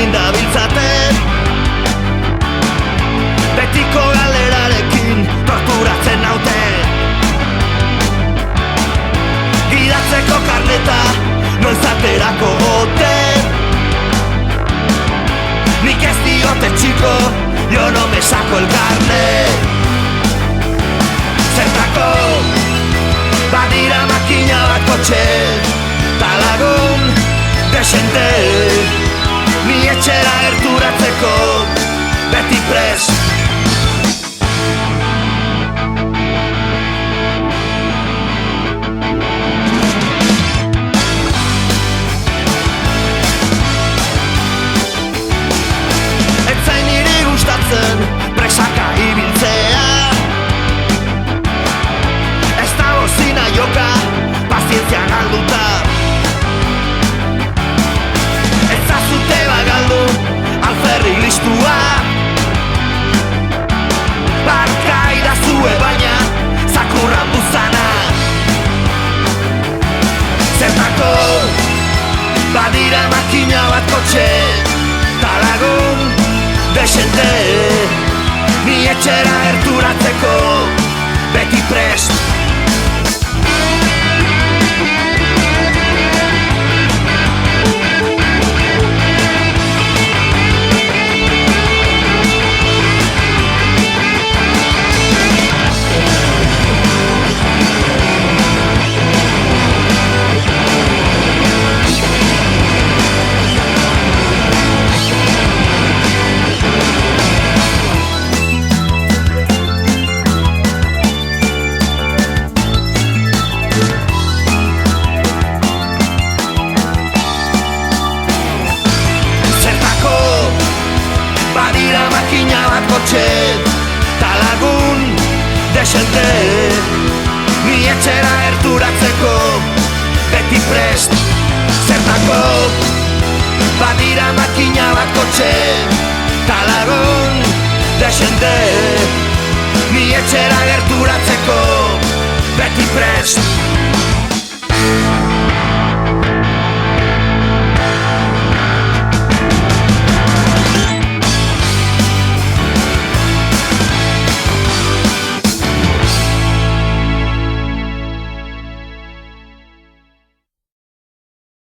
zain dabiltzate, betiko galerarekin torturatzen naute. Gidatzeko karneta noiz aterako ote, nik ez diote txiko, yo no me saco el carnet. Zertako badira makina bat kotxe ta lagun desente, ni etxera gerturatzeko beti prest. Presaka ibiltzea, ez dago zina joka, pazientzia galduta. Ez zazute bagaldu, alferri listua, barka idazue baina, zakurran buzana. Zertako badira makina bat kotxe, talagun desente, ni etxera gerturatzeko beti prest. Ta lagun desente, ni etxera gerturatzeko beti prest. Zertako badira makina bat kotxe, ta lagun desente, ni etxera gerturatzeko beti prest.